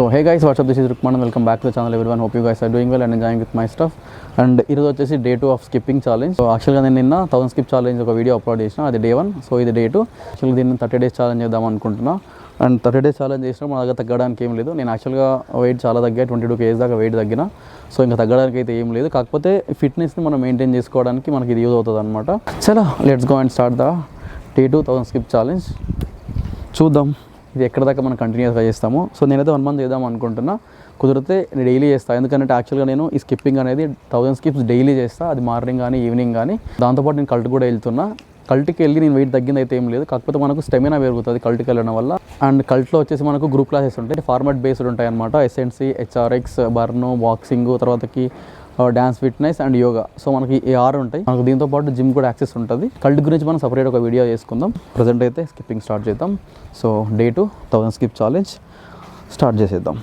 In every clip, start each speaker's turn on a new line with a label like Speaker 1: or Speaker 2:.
Speaker 1: So hey guys, what's up? This is Rukmananda. Welcome back to the channel everyone. Hope you guys are doing well and enjoying with my stuff. And ఈరోజు వచ్చేసి day 2 of skipping challenge. So యాక్చువల్గా నేను నిన్న 1000 skip challenge ఒక video upload చేసిన, అది day 1. So ఇది day 2. యాక్చువల్గా దీన్ని 30 days ఛాలెంజ్ చేద్దాం అనుకుంటున్నా. అండ్ 30 days ఛాలెంజ్ చేసినా మన దగ్గర తగ్గడానికి ఏం లేదు. నేను యాక్చువల్గా వెయిట్ చాలా తగ్గా, 22 kgs దాకా వెయిట్ తగ్గిన. సో ఇంకా తగ్గడానికి అయితే ఏం లేదు, కాకపోతే ఫిట్నెస్ని మనం మెయింటైన్ చేసుకోవడానికి మనకి ఇది యూజ్ అవుతుంది అనమాట. చలో let's go and start the day 2 1000 skip challenge. చూద్దాం ఇది ఎక్కడ దాకా మనం కంటిన్యూస్గా చేస్తాము. సో నేనైతే 1 month చేద్దాం అనుకుంటున్నా. కుదిరితే నేను డైలీ చేస్తాను, ఎందుకంటే యాక్చువల్గా నేను ఈ స్కిప్పింగ్ అనేది 1000 స్కిప్స్ డైలీ చేస్తాను. అది మార్నింగ్ కానీ ఈవినింగ్ కానీ. దాంతోపాటు నేను కల్ట్ కూడా వెళ్తున్నా. కల్ట్కి వెళ్ళి నేను వెయిట్ తగ్గింది అయితే ఏం లేదు, కాకపోతే మనకు స్టెమినా పెరుగుతుంది కల్ట్కి వెళ్ళడం వల్ల. అండ్ కల్ట్లో వచ్చేసి మనకు గ్రూప్ క్లాసెస్ ఉంటాయి, ఫార్మాట్ బేస్డ్ ఉంటాయి అనమాట. ఎస్ఎన్సి, హెచ్ఆర్ఎక్స్, బర్ను, బాక్సింగ్, తర్వాతకి dance, fitness and yoga. So మనకి ఈ 6 ఉంటాయి. మనకు దీంతో పాటు జిమ్ కూడా యాక్సెస్ ఉంటుంది. కల్ట్ గురించి మనం సపరేట్ ఒక వీడియో చేసుకుందాం. ప్రజెంట్ అయితే స్కిప్పింగ్ స్టార్ట్ చేద్దాం. So day 2 1000 skip challenge start చేసేద్దాం.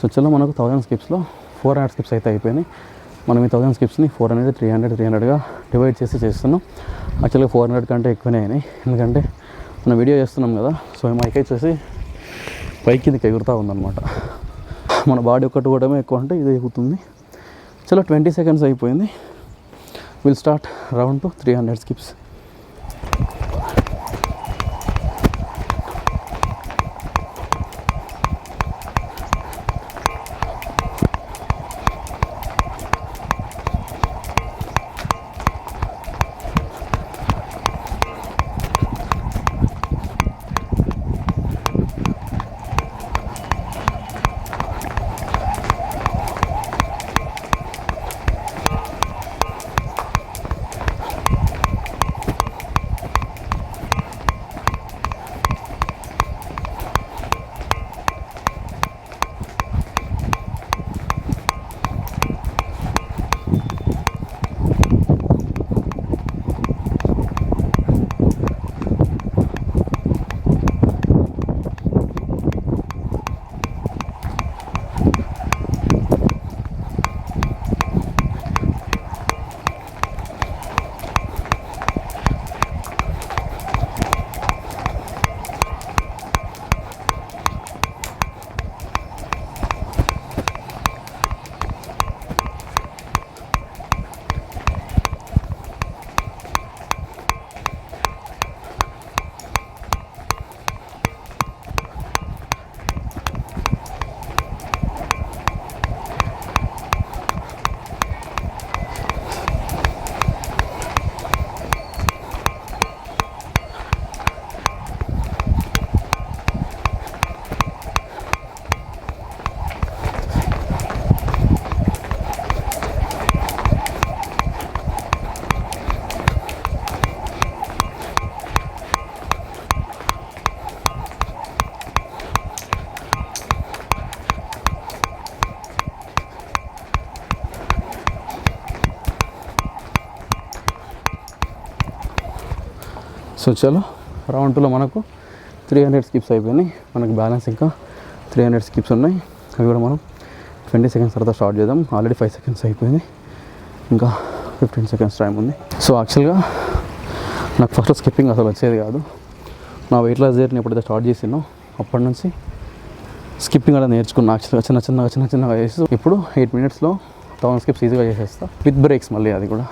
Speaker 1: సో చలో మనకు 1000 స్కిప్స్లో 400 స్కిప్స్ అయితే అయిపోయినాయి. మనం ఈ 1000 స్కిప్స్ని 400, 300గా డివైడ్ చేసి చేస్తున్నాం. యాక్చువల్గా 400 కంటే ఎక్కువనే అయినాయి, ఎందుకంటే మనం వీడియో చేస్తున్నాం కదా. సో మైక్ వచ్చేసి పైకి కిందకి ఎగురుతూ ఉందన్నమాట. మన బాడీ ఒక్కటి కూడా ఎక్కువ అంటే ఇది ఎగురుతుంది. చలో 20 seconds అయిపోయింది. Will start round 2 300 skips. So చలో రౌండ్ 2లో మనకు 300 స్కిప్స్ అయిపోయినాయి. మనకు బ్యాలెన్స్ ఇంకా 300 స్కిప్స్ ఉన్నాయి. అవి కూడా మనం 20 సెకండ్స్ తర్వాత స్టార్ట్ చేద్దాం. ఆల్రెడీ 5 సెకండ్స్ అయిపోయింది, ఇంకా 15 సెకండ్స్ టైం ఉంది. సో యాక్చువల్గా నాకు ఫస్ట్ స్కిప్పింగ్ అసలు వచ్చేది కాదు. నా వెయిట్ లాస్ జర్నీ ఎప్పుడైతే స్టార్ట్ చేసినో అప్పటి నుంచి స్కిప్పింగ్ అలా నేర్చుకున్నా. యాక్చువల్గా చిన్న చిన్నగా చేసి ఇప్పుడు 8 మినిట్స్లో 1000 స్కిప్స్ ఈజీగా చేసేస్తా, విత్ బ్రేక్స్ మళ్ళీ అది కూడా.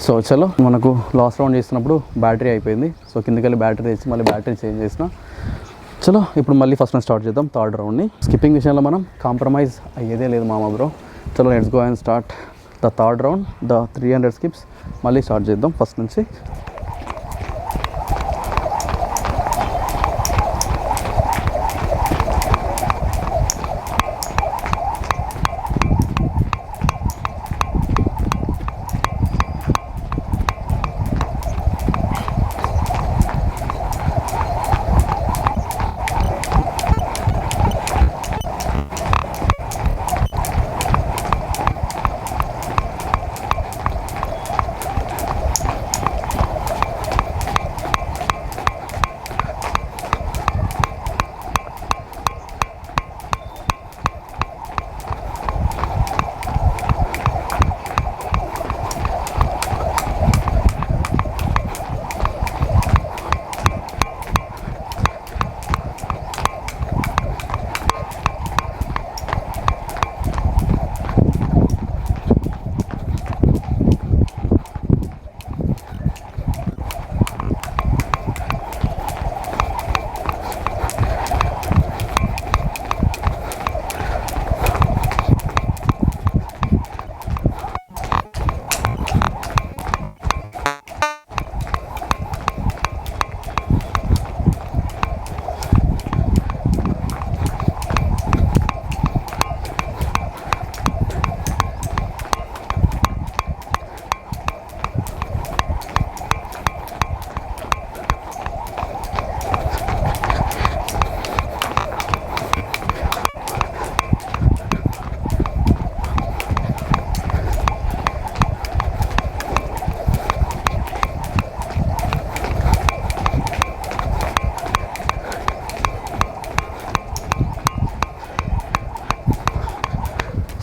Speaker 1: సో చలో మనకు లాస్ట్ రౌండ్ చేస్తున్నప్పుడు బ్యాటరీ అయిపోయింది. సో కిందకెళ్ళి బ్యాటరీ తెచ్చి మళ్ళీ బ్యాటరీ చేంజ్ చేసిన. చలో ఇప్పుడు మళ్ళీ ఫస్ట్ నుంచి స్టార్ట్ చేద్దాం థర్డ్ రౌండ్ని. స్కిప్పింగ్ విషయంలో మనం కాంప్రమైజ్ అయ్యేదే లేదు మామ బ్రో. చలో let's go and start the third round, the 300 skips. మళ్ళీ స్టార్ట్ చేద్దాం ఫస్ట్ నుంచి.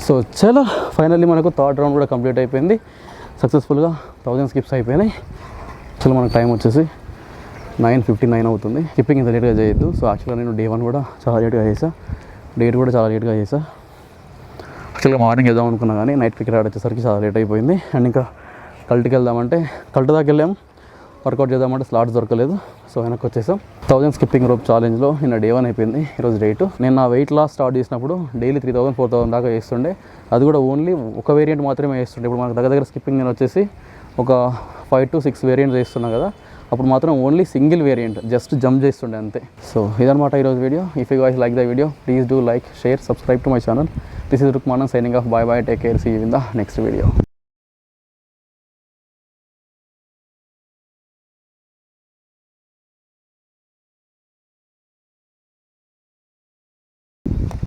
Speaker 1: సో చలో ఫైనల్లీ మనకు థర్డ్ రౌండ్ కూడా కంప్లీట్ అయిపోయింది సక్సెస్ఫుల్గా. 1000 స్కిప్స్ అయిపోయినాయి. చలో మనకు టైం వచ్చేసి 9:59 అవుతుంది. స్కిప్పింగ్ ఇంత లేట్గా చేయొద్దు. సో యాక్చువల్గా నేను డే 1 కూడా చాలా లేట్గా చేసా, డే 2 కూడా చాలా లేట్గా చేసా. యాక్చువల్గా మార్నింగ్ వెళ్దాం అనుకున్నా కానీ నైట్ క్రికెట్ వచ్చేసరికి చాలా లేట్ అయిపోయింది. అండ్ ఇంకా కల్ట్కి వెళ్దామంటే కల్ట్ దాకా వెళ్ళాము, వర్కౌట్ చేద్దామంటే స్లాట్స్ దొరకలేదు. సో వెనక్కి వచ్చేసాం. 1000 స్కిప్పింగ్ రోప్ ఛాలెంజ్లో నిన్న డే 1 అయిపోయింది, ఈరోజు డే 2. నేను నా వెయిట్ లాస్ స్టార్ట్ చేసినప్పుడు డైలీ 3000 4000 దాకా చేస్తుండే. అది కూడా ఓన్లీ ఒక వేరియంట్ మాత్రమే చేస్తుండే. ఇప్పుడు మనకు దగ్గర స్కిప్పింగ్ నేను వచ్చేసి ఒక 5 to 6 వేరియంట్స్ చేస్తున్నా కదా. అప్పుడు మాత్రం only single variant just jump చేస్తుండే అంతే. సో ఇదనమాట ఈరోజు వీడియో. If you guys like the video please do like, share, subscribe to my channel. This is Rukmanand signing off. Bye bye, take care, see you in the next video.